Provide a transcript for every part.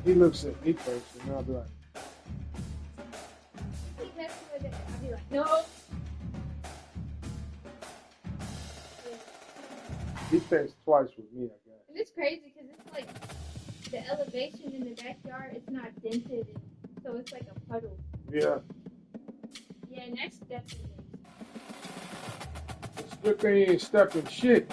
He looks at me first, and I'll be like, I'll be like, no. he thinks twice with me, I guess. And it's crazy because it's like the elevation in the backyard, it's not dented, so it's like a puddle. Yeah. Yeah, and that's definitely. It's a good thing he ain't stepping shit.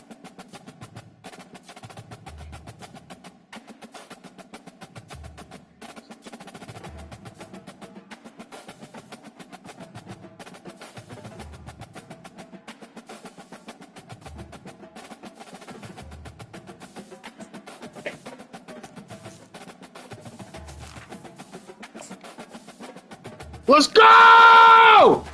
Let's go!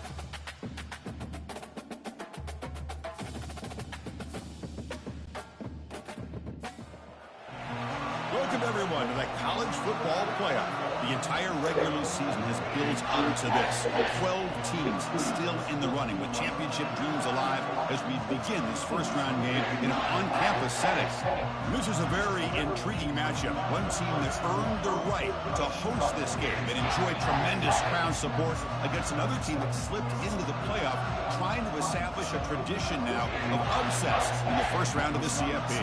Welcome everyone to the college football playoff. The entire regular season has built up to this. 12 teams still in the running with championship dreams alive as we begin this first-round game in an on-campus setting. This is a very intriguing matchup. One team that's earned the right to host this game and enjoyed tremendous crowd support against another team that slipped into the playoff, trying to establish a tradition now of upsets in the first round of the CFP.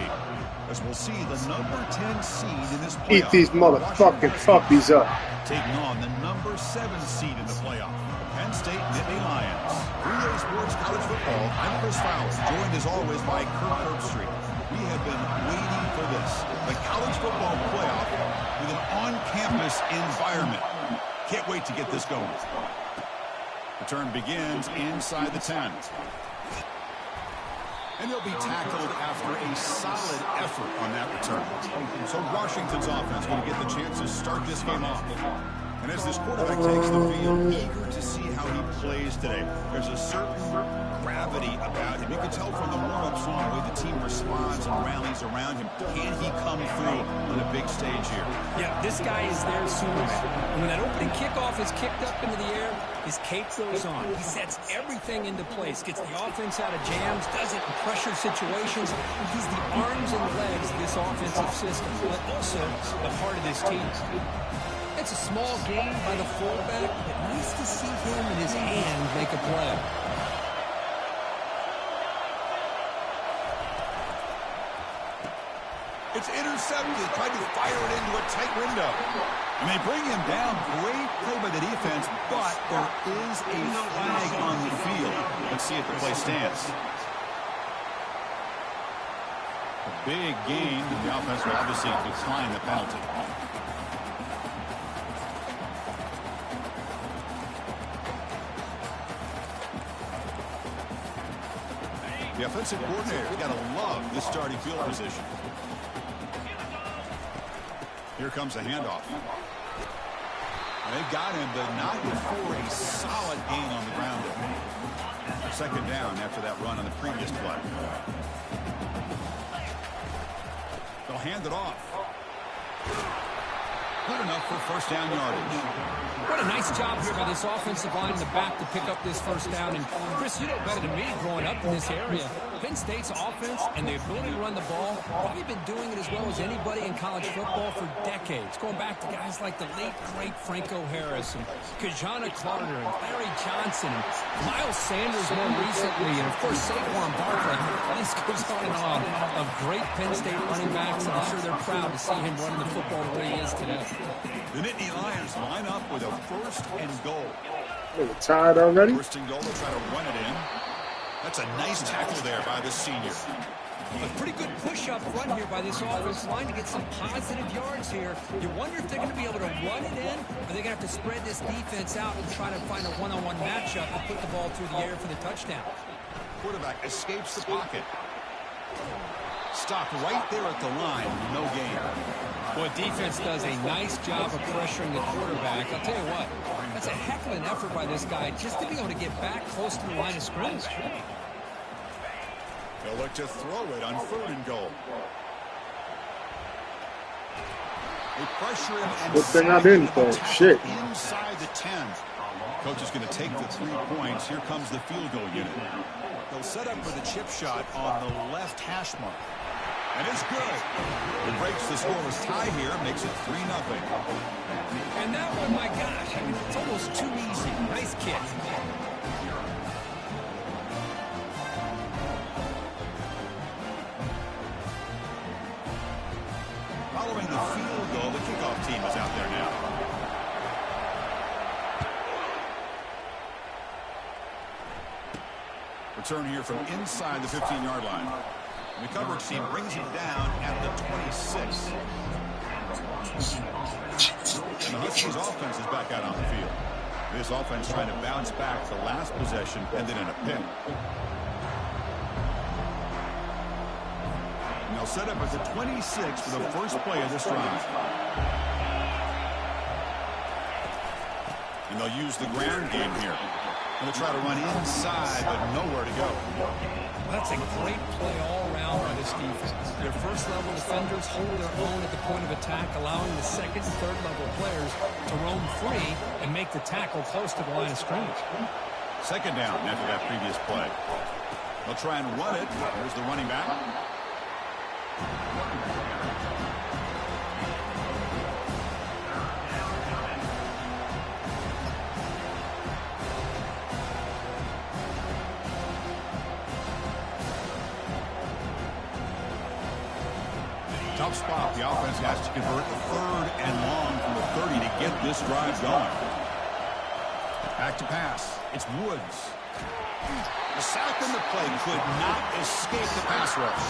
As we'll see the number 10 seed in this playoff. Eat these motherfucking puppies up. Taking on the number 7 seed in the playoff, Penn State Nittany Lions. 3A Sports College Football, I'm Chris Fowler, joined as always by Kirk Herbstreit. We have been waiting for this, the college football playoff with an on-campus environment. Can't wait to get this going. Return begins inside the 10. And they'll be tackled after a solid effort on that return. So Washington's offense going to get the chance to start this game off. And as this quarterback takes the field, eager to see how he plays today. There's a certain gravity about him. You can tell from the warm-up song the way the team responds and rallies around him. Can he come through on a big stage here? Yeah, this guy is their Superman. And when that opening kickoff is kicked up into the air, his cape goes on. He sets everything into place, gets the offense out of jams, does it in pressure situations. He's the arms and legs of this offensive system, but also the heart of this team. It's a small gain by the fullback, but nice to see him and his hand make a play. It's intercepted, tried to fire it into a tight window. And they bring him down. Great play by the defense, but there is a flag on the field. Let's see if the play stands. A big gain. The offense will obviously decline the penalty. The offensive coordinator's got to love this starting field position. Here comes the handoff. They've got him, but not before a solid gain on the ground. Second down after that run on the previous play. They'll hand it off. Good enough for first down yardage. What a nice job here by this offensive line in the back to pick up this first down. And, Chris, you know better than me growing up in this area. Penn State's offense and the ability to run the ball, probably been doing it as well as anybody in college football for decades. Going back to guys like the late, great Franco Harris and Kajana Carter and Larry Johnson and Miles Sanders more recently. And, of course, Saquon Barkley. The list goes on of great Penn State running backs. And I'm sure they're proud to see him running the football the way he is today. The Nittany Lions line up with a first and goal. They're tired already? First and goal, they'll try to run it in. That's a nice tackle there by the senior. A pretty good push-up run here by this offensive line to get some positive yards here. You wonder if they're going to be able to run it in, or they're going to have to spread this defense out and try to find a one-on-one matchup and put the ball through the air for the touchdown. Quarterback escapes the pocket. Stopped right there at the line. No gain. Boy, defense does a nice job of pressuring the quarterback. I'll tell you what, that's a heck of an effort by this guy just to be able to get back close to the line of scrimmage. They'll look to throw it on third and goal. They pressure him and good thing I didn't throw. Shit. Inside the 10. Coach is going to take the 3 points. Here comes the field goal unit. They'll set up for the chip shot on the left hash mark. And it's good. It breaks the scoreless tie here, makes it 3-0. And that one, my gosh, I mean, it's almost too easy. Nice kick. Following the field goal, the kickoff team is out there now. Return here from inside the 15-yard line. The coverage team brings it down at the 26. And the Huskies offense is back out on the field. This offense trying to bounce back the last possession, ended in a pick. And they'll set up at the 26 for the first play of this drive. And they'll use the ground game here. They'll try to run inside, but nowhere to go. That's a great play all around by this defense. Their first-level defenders hold their own at the point of attack, allowing the second and third-level players to roam free and make the tackle close to the line of scrimmage. Second down after that previous play. They'll try and run it. Here's the running back. Tough spot. The offense has to convert a third and long from the 30 to get this drive going. Back to pass. It's Woods. The sack in the play could not escape the pass rush.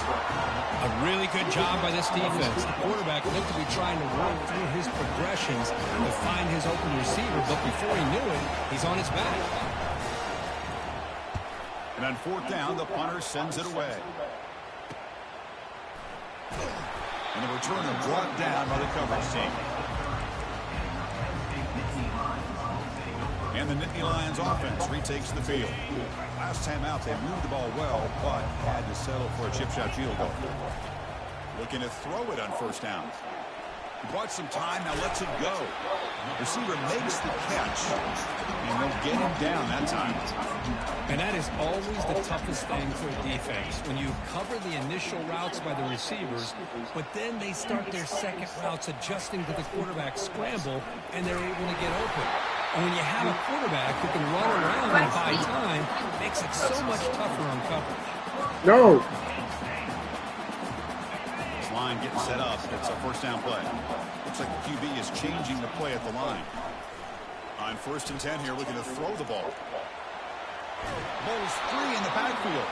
A really good job by this defense. The quarterback looked to be trying to work through his progressions to find his open receiver, but before he knew it, he's on his back. And on fourth down, the punter sends it away. And the returner brought down by the coverage team. And the Nittany Lions offense retakes the field. Last time out, they moved the ball well, but had to settle for a chip shot field goal. Looking to throw it on first down. He bought some time, now lets it go. Receiver makes the catch, and they'll get him down that time. And that is always the toughest thing for a defense. When you cover the initial routes by the receivers, but then they start their second routes adjusting to the quarterback scramble, and they're able to get open. And when you have a quarterback who can run around and buy time, it makes it so much tougher on coverage. No. This line getting set up. It's a first down play. Looks like the QB is changing the play at the line. On 1st and 10 here, looking to throw the ball. Ball's free in the backfield.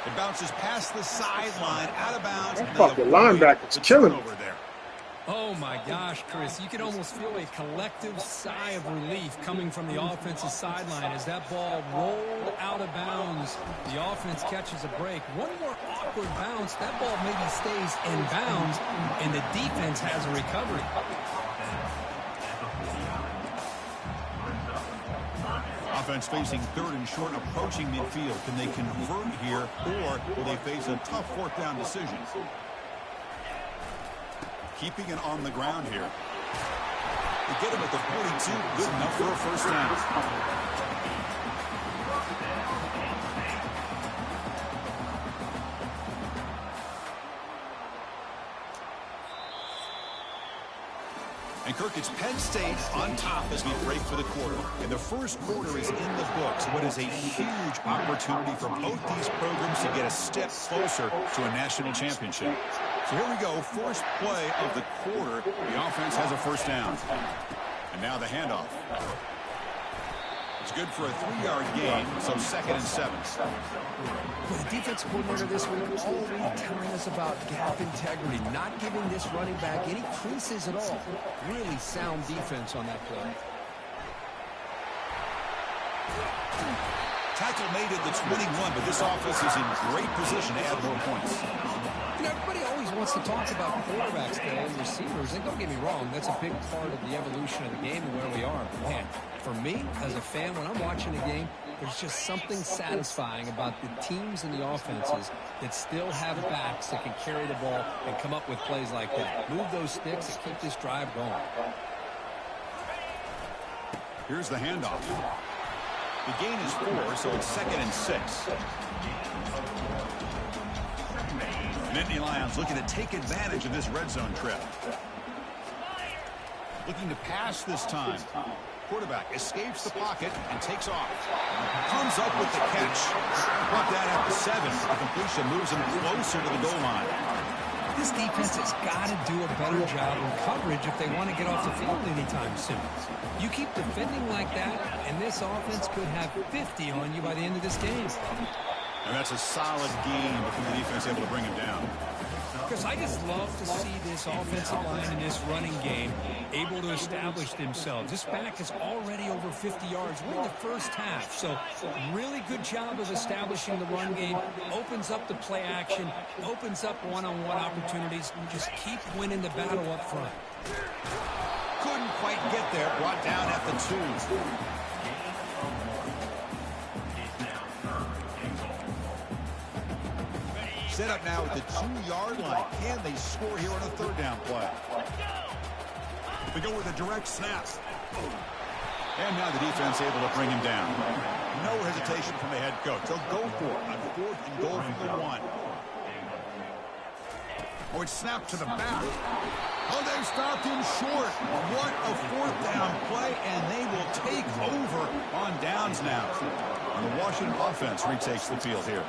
It bounces past the sideline, out of bounds. That fucking linebacker's killing over there. Oh, my gosh, Chris. You can almost feel a collective sigh of relief coming from the offensive sideline as that ball rolled out of bounds. The offense catches a break. One more awkward bounce. That ball maybe stays in bounds, and the defense has a recovery. Offense facing 3rd and short, approaching midfield. Can they convert here, or will they face a tough 4th down decision? Keeping it on the ground here. They get him at the 42. Good enough for a first down. And Kirk, it's Penn State on top as we break for the quarter. And the first quarter is in the books. What is a huge opportunity for both these programs to get a step closer to a national championship. So here we go, first play of the quarter. The offense has a first down. And now the handoff. It's good for a 3-yard gain, so 2nd and 7. Well, the defense coordinator this week always telling us about gap integrity, not giving this running back any creases at all. Really sound defense on that play. Tackle made at the 21, but this offense is in great position to add more points. You know, everybody always wants to talk about quarterbacks today and receivers, and don't get me wrong, that's a big part of the evolution of the game and where we are. But man, for me, as a fan, when I'm watching a game, there's just something satisfying about the teams and the offenses that still have backs that can carry the ball and come up with plays like that. Move those sticks and keep this drive going. Here's the handoff. The gain is 4, so it's 2nd and 6. Nittany Lions looking to take advantage of this red zone trip. Looking to pass this time. Quarterback escapes the pocket and takes off. Comes up with the catch. Brought down at the 7. The completion moves him closer to the goal line. This defense has got to do a better job in coverage if they want to get off the field anytime soon. You keep defending like that, and this offense could have 50 on you by the end of this game. And that's a solid game before the defense able to bring him down. Because I just love to see this offensive line and this running game able to establish themselves. This back is already over 50 yards. We're in the first half, so really good job of establishing the run game. Opens up the play action, opens up one-on-one opportunities. Just keep winning the battle up front. Couldn't quite get there. Brought down at the 2. Set up now at the 2-yard line. Can they score here on a 3rd down play? They go with a direct snap. And now the defense able to bring him down. No hesitation from the head coach. They'll go for it on 4th and goal from the 1. Oh, it's snapped to the back. Oh, they stopped him short. What a 4th down play, and they will take over on downs now. And the Washington offense retakes the field here.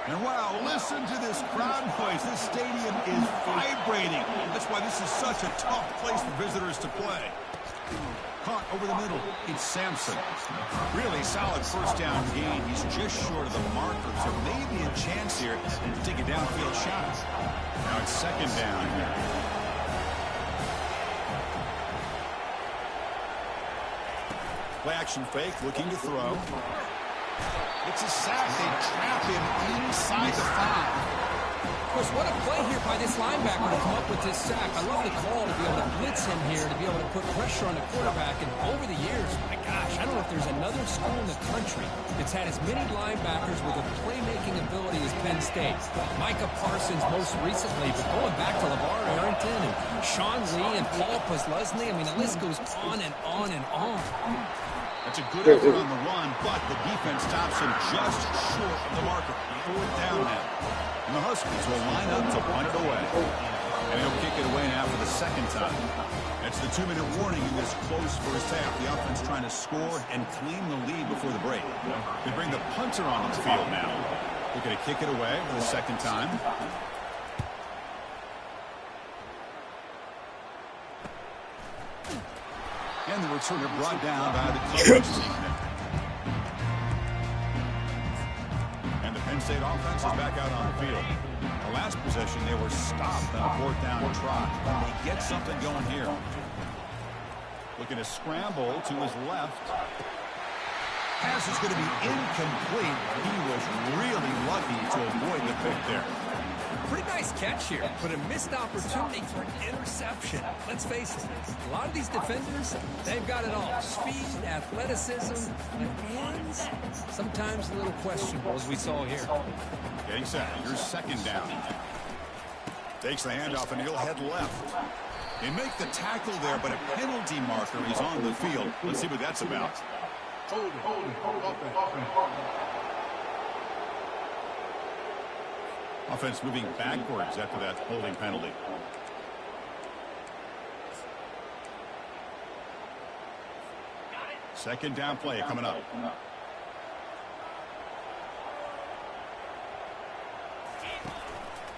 And wow, listen to this crowd noise. This stadium is vibrating. That's why this is such a tough place for visitors to play. Caught over the middle. It's Sampson. Really solid 1st down gain. He's just short of the marker, so maybe a chance here to take a downfield shot. Now it's 2nd down here. Play action fake, looking to throw. It's a sack. They trap him inside the 5. Of course, what a play here by this linebacker to come up with this sack. I love the call to be able to blitz him here, to be able to put pressure on the quarterback. And over the years, my gosh, I don't know if there's another school in the country that's had as many linebackers with a playmaking ability as Penn State. Micah Parsons most recently, but going back to LeVar Arrington and Sean Lee and Paul Posluszny. I mean, the list goes on and on and on. That's a good effort on the run, but the defense stops him just short of the marker. 4th down now. And the Huskies will line up to punt it away. And he'll kick it away now for the 2nd time. It's the 2-minute warning in this close first half. The offense trying to score and claim the lead before the break. They bring the punter on the field now. They're going to kick it away for the 2nd time. And the returner brought down by the coverage team. And the Penn State offense is back out on the field. The last possession, they were stopped on a 4th down trot. They get something going here. Looking to scramble to his left. Pass is going to be incomplete. He was really lucky to avoid the pick there. Pretty nice catch here, but a missed opportunity for an interception. Let's face it, a lot of these defenders, they've got it all. Speed, athleticism, hands, sometimes a little questionable, as we saw here. Getting set. Here's 2nd down. Takes the handoff, and he'll head left. They make the tackle there, but a penalty marker is on the field. Let's see what that's about. Hold it. Offense moving backwards after that holding penalty. Second down play coming up.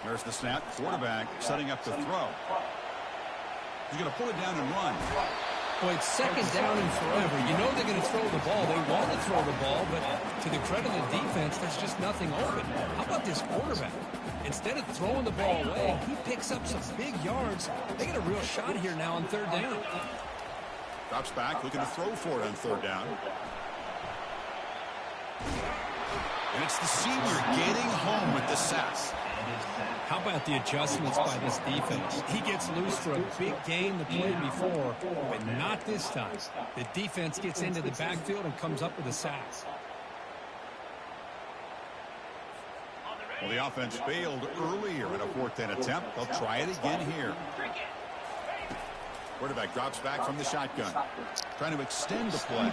There's the snap. Quarterback setting up the throw. He's going to pull it down and run. Well, it's 2nd down and forever. You know they're going to throw the ball. They want to throw the ball, but to the credit of the defense, there's just nothing open. How about this quarterback? Instead of throwing the ball away, he picks up some big yards. They get a real shot here now on 3rd down. Drops back, looking to throw for it on 3rd down. And it's the senior getting home with the sack. How about the adjustments by this defense? He gets loose for a big gain the play before, but not this time. The defense gets into the backfield and comes up with a sack. Well, the offense failed earlier in a 4th down attempt. They'll try it again here. Quarterback drops back from the shotgun. Trying to extend the play.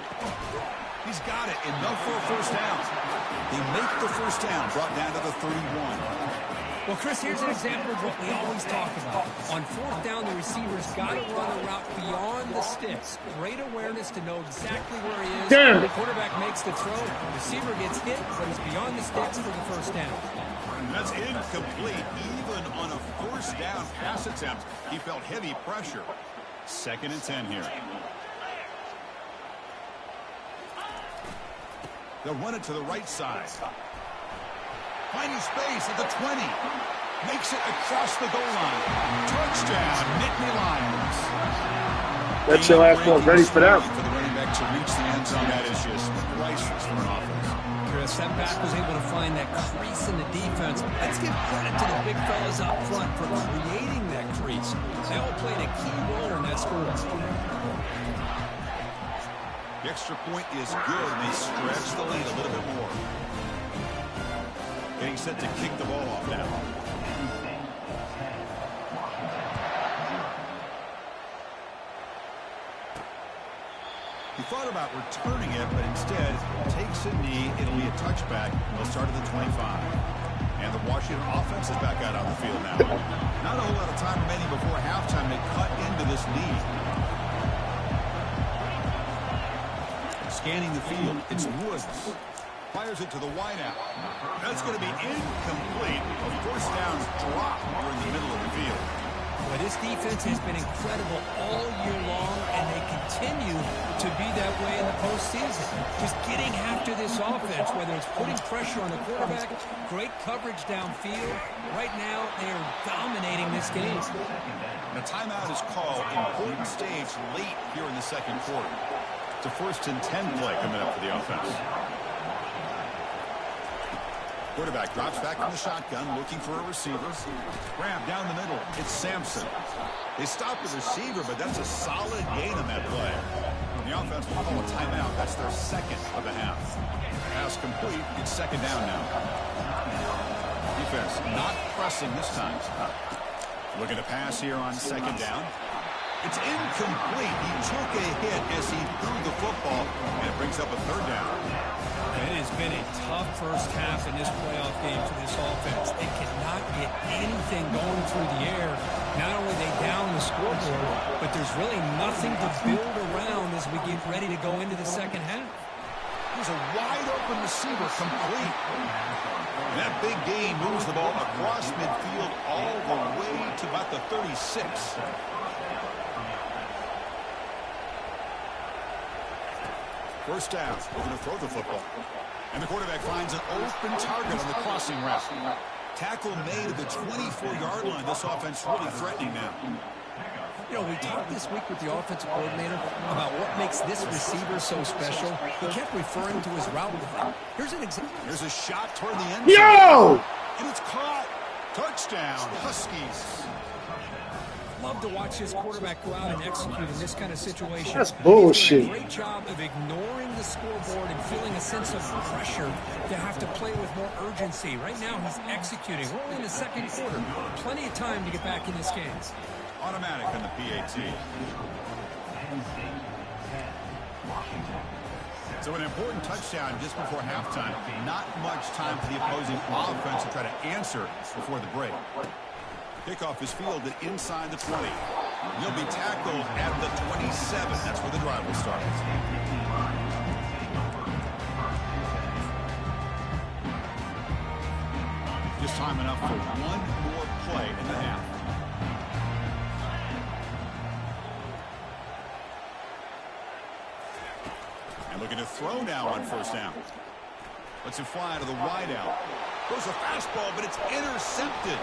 He's got it, enough for a first down. They make the first down, brought down to the 31. Well, Chris, here's an example of what we always talk about. On fourth down, the receiver's got to run a route beyond the sticks. Great awareness to know exactly where he is. Damn. The quarterback makes the throw. The receiver gets hit, but he's beyond the sticks for the first down. That's incomplete. Even on a first down pass attempt, he felt heavy pressure. 2nd and 10 here. They'll run it to the right side. Finding space at the 20. Makes it across the goal line. Touchdown, Nittany Lions. That's your last one. Ready for that? For the running back to reach the end zone, that is just priceless for an offense. Chris, that back was able to find that crease in the defense. Let's give credit to the big fellas up front for creating that crease. They all played a key role in that score. The extra point is good, and they stretch the lead a little bit more. Getting set to kick the ball off now. He thought about returning it, but instead takes a knee. It'll be a touchback. They'll start at the 25. And the Washington offense is back out on the field now. Not a whole lot of time remaining before halftime. They cut into this lead. Scanning the field, it's Woods. Fires it to the wideout. That's going to be incomplete. A first down drop here in the middle of the field. Well, this defense has been incredible all year long, and they continue to be that way in the postseason. Just getting after this offense, whether it's putting pressure on the quarterback, great coverage downfield. Right now, they are dominating this game. The timeout is called. Important stage late here in the second quarter. It's a 1st and 10 play coming up for the offense. Quarterback drops back from the shotgun, looking for a receiver. Grab down the middle. It's Sampson. They stop the receiver, but that's a solid gain on that play. The offense will call a timeout. That's their 2nd of the half. Pass complete. It's 2nd down now. Defense not pressing this time. Looking to pass here on 2nd down. It's incomplete. He took a hit as he threw the football, and it brings up a 3rd down. It has been a tough first half in this playoff game for this offense. They cannot get anything going through the air. Not only they down the scoreboard, but there's really nothing to build around as we get ready to go into the second half. There's a wide-open receiver complete. That big gain moves the ball across midfield all the way to about the 36. First down. We're going to throw the football. And the quarterback finds an open target on the crossing route. Tackle made at the 24-yard line. This offense really threatening now. You know, we talked this week with the offensive coordinator about what makes this receiver so special. He kept referring to his route running. Here's an example. There's a shot toward the end zone. Yo! And it's caught. Touchdown, Huskies. Love to watch his quarterback go out and execute in this kind of situation. That's bullshit. He's doing a great job of ignoring the scoreboard and feeling a sense of pressure to have to play with more urgency. Right now, he's executing. We're only in the second quarter. Plenty of time to get back in this game. Automatic on the PAT. So an important touchdown just before halftime. Not much time for the opposing offense to try to answer before the break. Kickoff is fielded inside the 20. He'll be tackled at the 27. That's where the drive will start. Just time enough for one more play in the half. And looking to throw now on first down. Lets it fly to the wideout. Goes a fastball, but it's intercepted.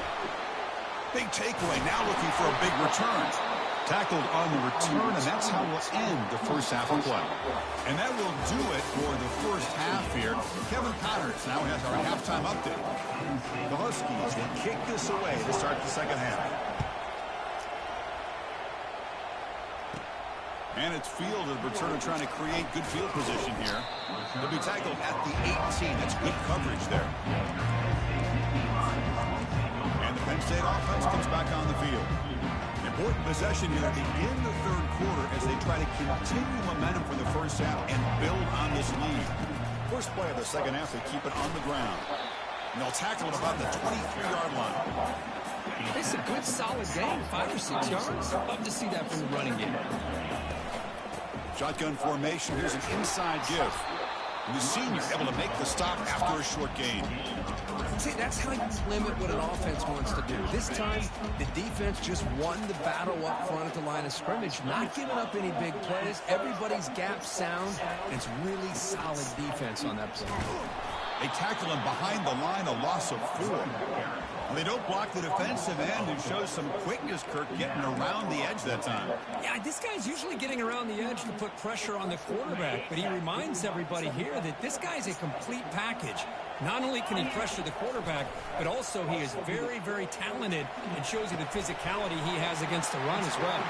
Big takeaway, now looking for a big return. Tackled on the return, and that's how we'll end the first half of play. And that will do it for the first half here. Kevin Connors now has our halftime update. The Huskies will kick this away to start the second half. And it's fielded. Returner trying to create good field position here. He'll be tackled at the 18. That's good coverage there. Penn State offense comes back on the field. They Important possession here to begin the third quarter as they try to continue momentum from the first half and build on this lead. First play of the second half, they keep it on the ground. And they'll tackle it about the 23-yard line. It's a good, solid game, 5 or 6 yards. Love to see that from the running game. Shotgun formation. Here's an inside give. And the senior able to make the stop after a short gain. See, that's how you limit what an offense wants to do. This time, the defense just won the battle up front at the line of scrimmage, not giving up any big plays. Everybody's gap sound, and it's really solid defense on that play. They tackle him behind the line, a loss of 4. They don't block the defensive end and show some quickness, Kirk, getting around the edge that time. Yeah, this guy's usually getting around the edge to put pressure on the quarterback, but he reminds everybody here that this guy's a complete package. Not only can he pressure the quarterback, but also he is very, very talented and shows you the physicality he has against the run as well.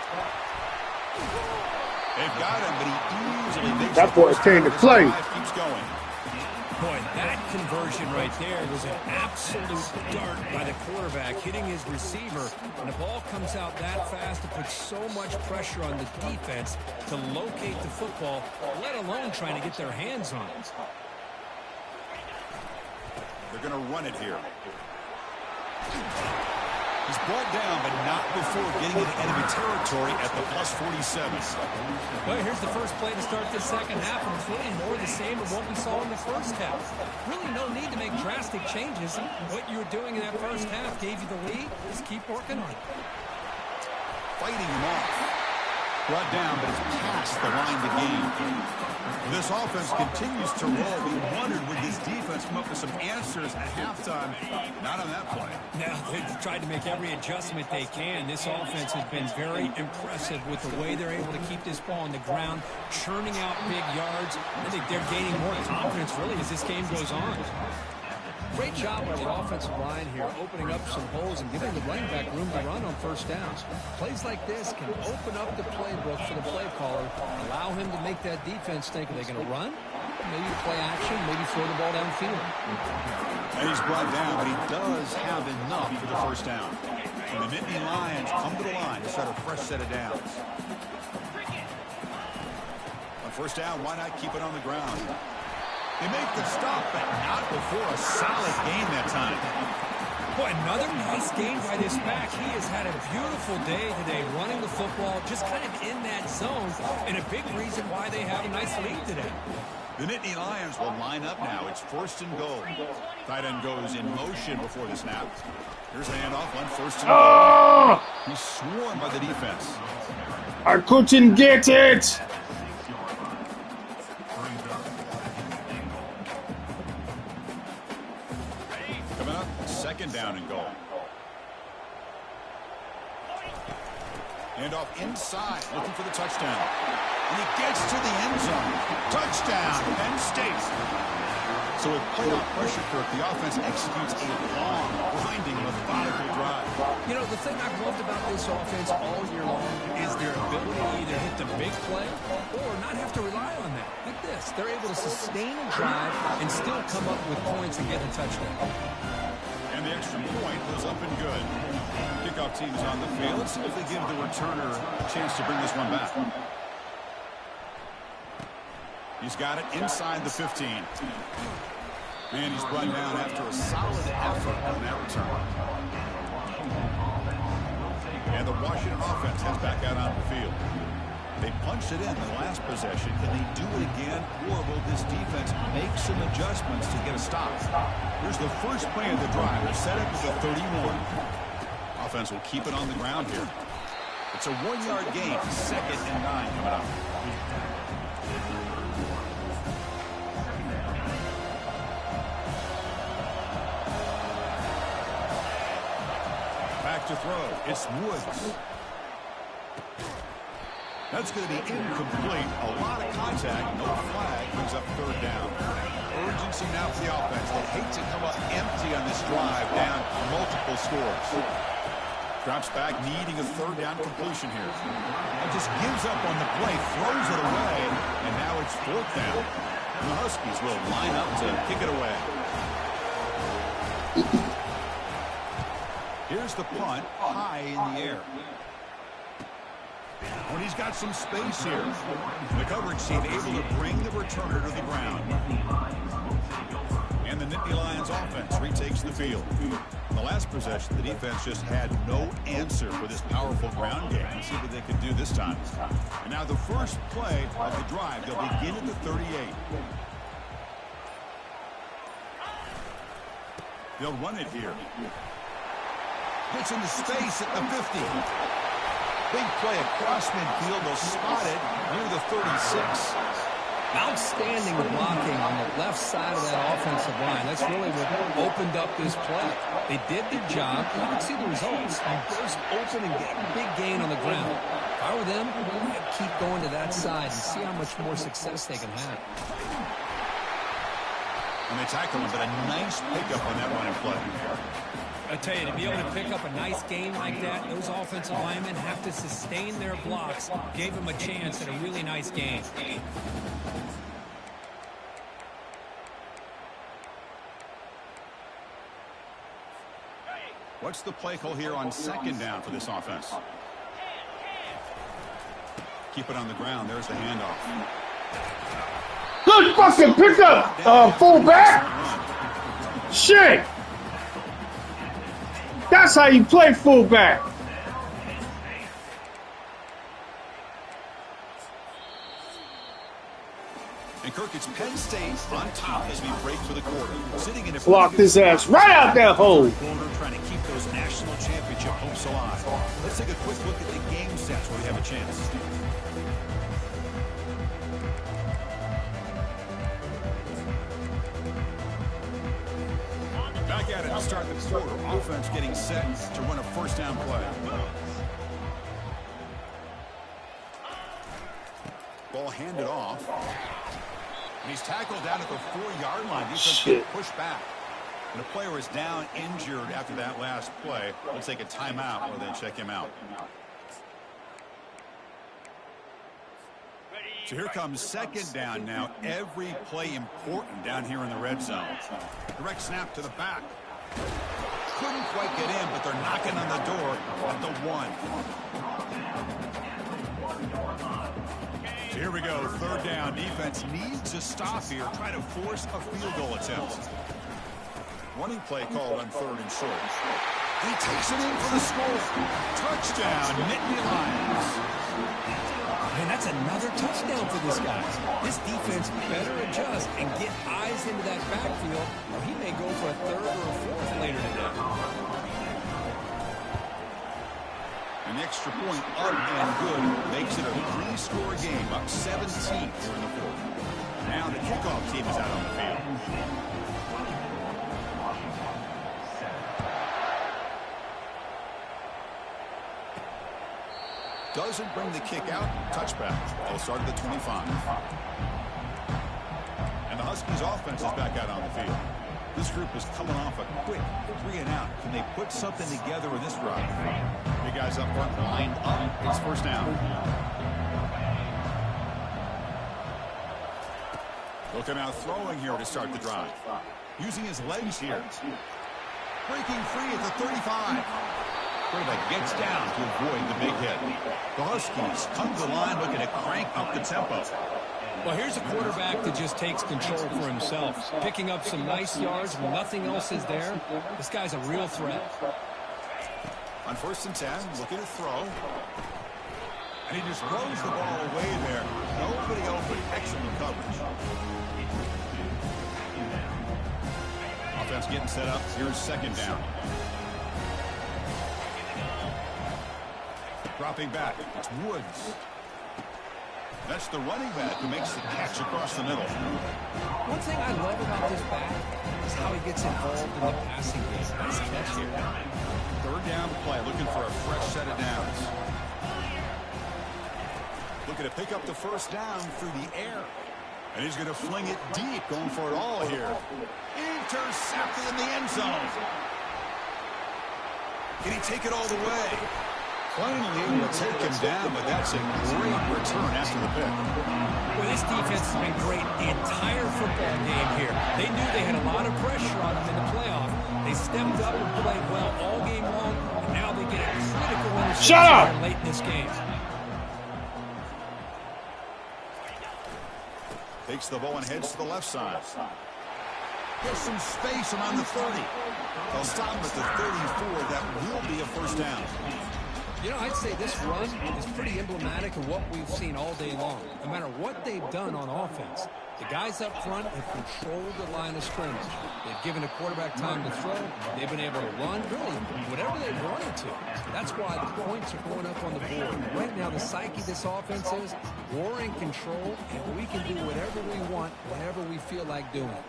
They've got him, but he easily makes that boy came to play. Keeps going. Boy, that conversion right there was an absolute dart by the quarterback, hitting his receiver. And the ball comes out that fast to put so much pressure on the defense to locate the football, let alone trying to get their hands on it. They're going to run it here. He's brought down, but not before getting into enemy territory at the +47. Well, here's the first play to start this second half, and it's really more the same of what we saw in the first half. Really no need to make drastic changes. What you were doing in that first half gave you the lead. Just keep working on it. Fighting him off. Brought down, but it's past the line to gain. This offense continues to roll. We wondered, would this defense come up with some answers at halftime? Not on that play. Now, they've tried to make every adjustment they can. This offense has been very impressive with the way they're able to keep this ball on the ground, churning out big yards. I think they're gaining more confidence, really, as this game goes on. Great job by the offensive line here, opening up some holes and giving the running back room to run on first downs. Plays like this can open up the playbook for the play caller, allow him to make that defense think, are they going to run? Maybe play action, maybe throw the ball downfield. And he's brought down, but he does have enough for the first down. And the Nittany Lions come to the line to start a fresh set of downs. On first down, why not keep it on the ground? They make the stop, but not before a solid gain that time. Boy, another nice game by this back. He has had a beautiful day today running the football, just kind of in that zone, and a big reason why they have a nice lead today. The Nittany Lions will line up now. It's first and goal. Tight end goes in motion before the snap. Here's a handoff on first and goal. He's swarmed by the defense. I couldn't get it. Second down and goal. Handoff inside, looking for the touchdown. And he gets to the end zone. Touchdown, Penn State. So with playoff pressure, Kirk, the offense executes a long, grinding, methodical drive. You know, the thing I've loved about this offense all year long is their ability to either hit the big play or not have to rely on that. Like this, they're able to sustain a drive and still come up with points and get a touchdown. And the extra point was up and good. Kickoff team is on the field. Let's see if they give the returner a chance to bring this one back. He's got it inside the 15. And he's brought down after a solid effort on that return. And the Washington offense heads back out on the field. They punched it in the last possession. Can they do it again, or will this defense make some adjustments to get a stop? Here's the first play of the drive. They're set up at the 31. Offense will keep it on the ground here. It's a 1-yard gain. 2nd and 9 coming up. Back to throw. It's Woods. That's going to be incomplete. A lot of contact. No flag. Brings up 3rd down. Urgency now for the offense. They hate to come up empty on this drive, down multiple scores. Drops back, needing a 3rd down completion here. And just gives up on the play, throws it away, and now it's 4th down. And the Huskies will line up to kick it away. Here's the punt, high in the air. When he's got some space here. The coverage team able to bring the returner to the ground. And the Nittany Lions offense retakes the field. In the last possession, the defense just had no answer for this powerful ground game. Let's see what they can do this time. And now the first play of the drive, they'll begin at the 38. They'll run it here. Gets into space at the 50. Big play across midfield. They'll spot it near the 36. Outstanding blocking on the left side of that offensive line. That's really what opened up this play. They did the job. You can see the results. You burst open and get a big gain on the ground. If I were them, I'd keep going to that side and see how much more success they can have. And they tackle him, but a nice pickup on that running play. I tell you, to be able to pick up a nice game like that, those offensive linemen have to sustain their blocks. Gave them a chance at a really nice game. What's the play call here on second down for this offense? Keep it on the ground. There's the handoff. Good fucking pickup, fullback. Shit. That's how you play fullback. And Kirk, it's Penn State on top as we break for the quarter. Sitting in a Block his ass right out that hole. Corner trying to keep those national championship hopes alive. Let's take a quick look at the game sets where we have a chance. Back at it to start the quarter. Offense getting set to run a first down play. Ball handed off. And he's tackled down at the 4-yard line. Defense getting pushed back. And the player is down injured after that last play. Let's take a timeout or then check him out. So here comes second down now. Every play important down here in the red zone. Direct snap to the back. Couldn't quite get in, but they're knocking on the door at the 1. So here we go. Third down. Defense needs to stop here. Try to force a field goal attempt. Running play called on 3rd and short. And he takes it in for the score. Touchdown, Nittany Lions. Man, that's another touchdown for this guy. This defense better adjust and get eyes into that backfield, or he may go for a 3rd or a 4th later today. An extra point up and good makes it a 3-score game, up 17 here in the 4th. Now the kickoff team is out on the field. Doesn't bring the kick out. Touchback. They'll start at the 25. And the Huskies offense is back out on the field. This group is coming off a quick 3-and-out. Can they put something together in this drive? Big guys up front lined up. It's first down. Looking out throwing here to start the drive. Using his legs here. Breaking free at the 35. Quarterback gets down to avoid the big hit. The Huskies come to the line looking to crank up the tempo. Well, here's a quarterback that just takes control for himself. Picking up some nice yards when nothing else is there. This guy's a real threat. On 1st and 10, looking to throw. And he just throws the ball away there. Nobody open. Excellent coverage. Offense getting set up. Here's second down. Dropping back. It's Woods. That's the running back who makes the catch across the middle. One thing I love about this back is how he gets involved in the passing game. Nice catch here. 3rd down play, looking for a fresh set of downs. Looking to pick up the first down through the air. And he's going to fling it deep, going for it all here. Intercepted in the end zone. Can he take it all the way? Finally able to take him down, but that's a great return after the pick. Well, this defense has been great the entire football game here. They knew they had a lot of pressure on them in the playoff. They stepped up and played well all game long, and now they get a critical interception late in this game. Takes the ball and heads to the left side. There's some space around the 30. They'll stop him at the 34. That will be a first down. You know, I'd say this run is pretty emblematic of what we've seen all day long. No matter what they've done on offense, the guys up front have controlled the line of scrimmage. They've given the quarterback time to throw. They've been able to run, really, whatever they've wanted to. That's why the points are going up on the board. Right now, the psyche of this offense is we're in control, and we can do whatever we want, whenever we feel like doing it.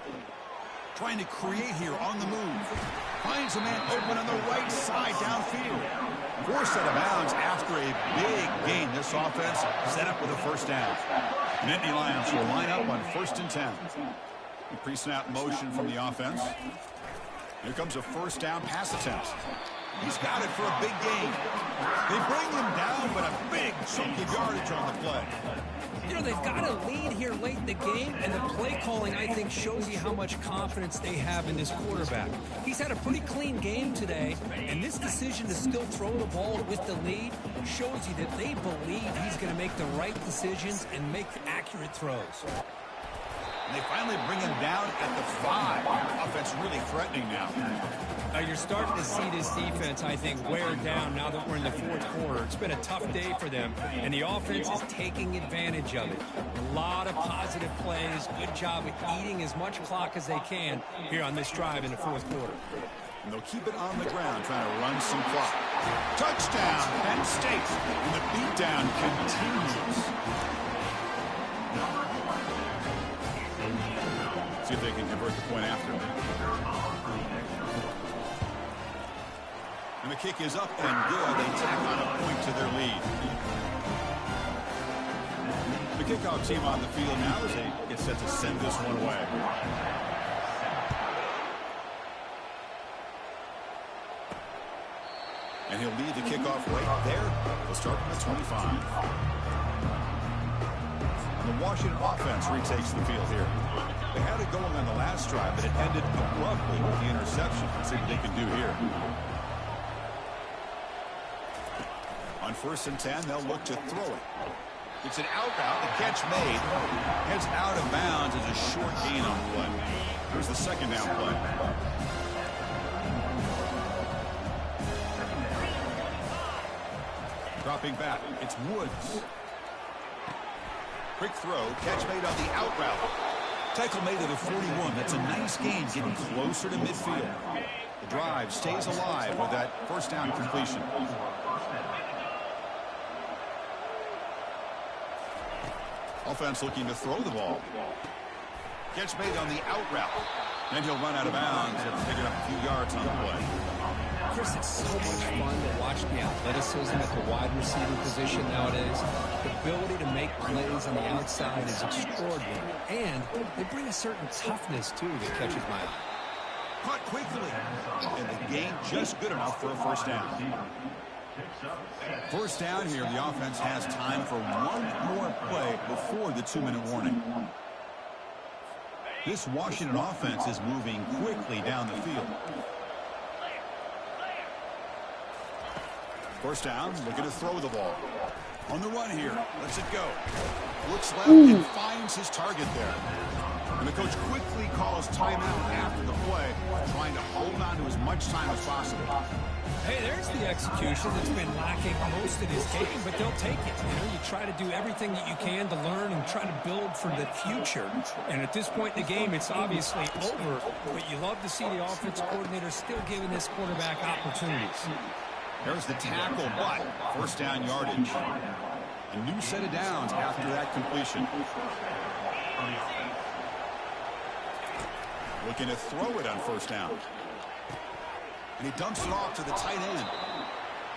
Trying to create here on the move. Finds a man open on the right side downfield. Forced out of bounds after a big gain. This offense set up with a first down. Nittany Lions will line up on 1st and 10. The pre-snap motion from the offense. Here comes a first down pass attempt. He's got it for a big gain. They bring him down, but a big chunk of yardage on the play. You know, they've got a lead here late in the game, and the play calling, I think, shows you how much confidence they have in this quarterback. He's had a pretty clean game today, and this decision to still throw the ball with the lead shows you that they believe he's going to make the right decisions and make accurate throws. And they finally bring him down at the 5. Offense really threatening now. You're starting to see this defense, I think, wear down now that we're in the 4th quarter. It's been a tough day for them, and the offense is taking advantage of it. A lot of positive plays. Good job of eating as much clock as they can here on this drive in the 4th quarter. And they'll keep it on the ground, trying to run some clock. Touchdown, Penn State. And the beatdown continues. See if they can convert the point after. And the kick is up and good. They tack on a point to their lead. The kickoff team on the field now as they get set to send this one away. And he'll lead the kickoff right there. They'll start from the 25. And the Washington offense retakes the field here. They had it going on the last drive, but it ended abruptly with the interception. Let's see what they can do here. On 1st and 10, they'll look to throw it. It's an out route. The catch made. Heads out of bounds as a short gain on the play. Here's the 2nd down play. Dropping back. It's Woods. Quick throw. Catch made on the out route. Tackle made at the 41. That's a nice gain, getting closer to midfield. The drive stays alive with that first down completion. Offense looking to throw the ball. Catch made on the out route. Then he'll run out of bounds after picking up a few yards on the play. Chris, it's so much fun to watch the athleticism at the wide receiver position nowadays. The ability to make plays on the outside is extraordinary. And they bring a certain toughness, too, that catches my eye. Caught quickly. And the gain just good enough for a first down. First down here, the offense has time for one more play before the 2-minute warning. This Washington offense is moving quickly down the field. First down, looking to throw the ball. On the run here, lets it go. Looks left and finds his target there. And the coach quickly calls timeout after the play, trying to hold on to as much time as possible. Hey, there's the execution that's been lacking most of this game, but they'll take it. You know, you try to do everything that you can to learn and try to build for the future. And at this point in the game, it's obviously over, but you love to see the offensive coordinator still giving this quarterback opportunities. There's the tackle, but first down yardage. A new set of downs after that completion. Looking to throw it on first down. And he dumps it off to the tight end.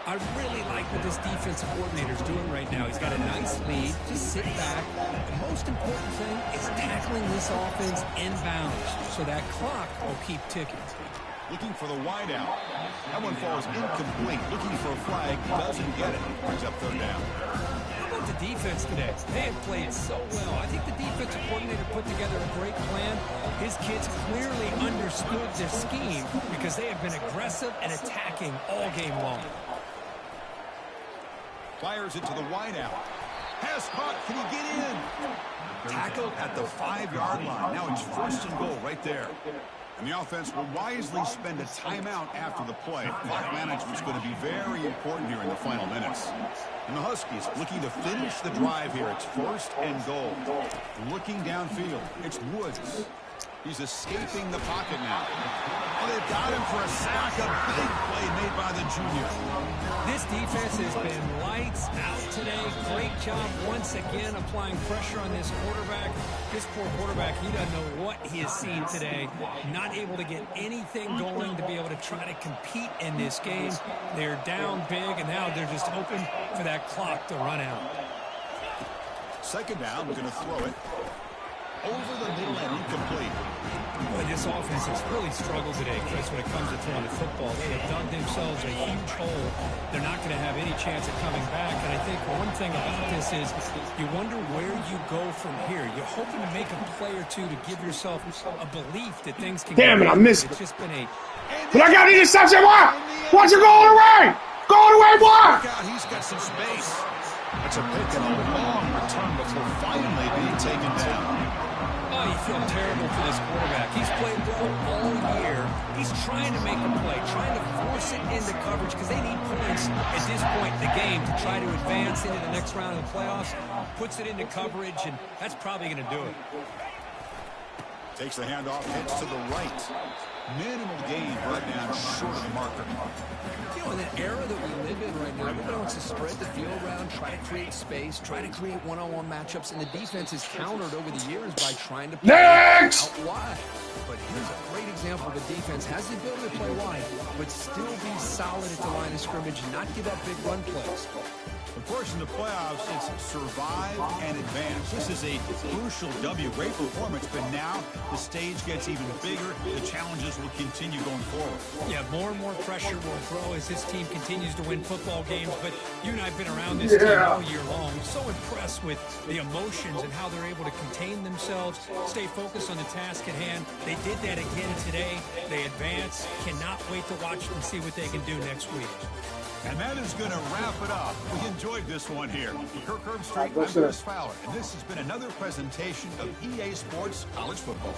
I really like what this defensive coordinator is doing right now. He's got a nice lead. Just sit back. The most important thing is tackling this offense inbounds so that clock will keep ticking. Looking for the wide out. That one falls incomplete. Looking for a flag. Doesn't get it. Brings up third down. How about the defense today? They have played so well. I think the defensive coordinator put together a great plan. His kids clearly understood their scheme because they have been aggressive and attacking all game long. Fires it to the wide out. Pass caught. Can he get in? Tackled at the 5-yard line. Now it's 1st and goal right there. And the offense will wisely spend a timeout after the play. Clock management is going to be very important here in the final minutes. And the Huskies looking to finish the drive here. It's 1st and goal. Looking downfield, it's Woods. He's escaping the pocket now. Oh, they've got him for a sack. A big play made by the junior. This defense has been lights out today. Great job once again applying pressure on this quarterback. This poor quarterback, he doesn't know what he has seen today. Not able to get anything going to be able to try to compete in this game. They're down big, and now they're just hoping for that clock to run out. 2nd down, we're going to throw it. Over the middle and incomplete. Boy, this offense has really struggled today, Chris, when it comes to throwing the football. They have dug themselves a huge hole. They're not going to have any chance of coming back. And I think one thing about this is you wonder where you go from here. You're hoping to make a play or two to give yourself a belief that things can Damn it, I missed it. It's just been a... But I got the interception. What? Watch it going away. Going away, what? He's got some space. That's a pick and a long return before finally being taken down. Oh, you feel terrible for this quarterback. He's played well all year. He's trying to make a play, trying to force it into coverage because they need points at this point in the game to try to advance into the next round of the playoffs. Puts it into coverage, and that's probably going to do it. Takes the handoff, heads to the right. Minimal gain right down short of the marker. You know, in the era that we live in right now, everybody wants to spread the field around, try to create space, try to create one-on-one matchups, and the defense is countered over the years by trying to play out wide. But here's a great example of a defense has the ability to play wide, but still be solid at the line of scrimmage and not give up big run plays. Of course, in the playoffs, it's survive and advance. This is a crucial W. Great performance, but now the stage gets even bigger. The challenges will continue going forward. Yeah, more and more pressure will grow as this team continues to win football games. But you and I have been around this team all year long. I'm so impressed with the emotions and how they're able to contain themselves, stay focused on the task at hand. They did that again today. They advance. Cannot wait to watch them and see what they can do next week. And that is going to wrap it up. We enjoyed this one here. For Kirk Herbstreit, I'm Chris Fowler, and this has been another presentation of EA Sports College Football.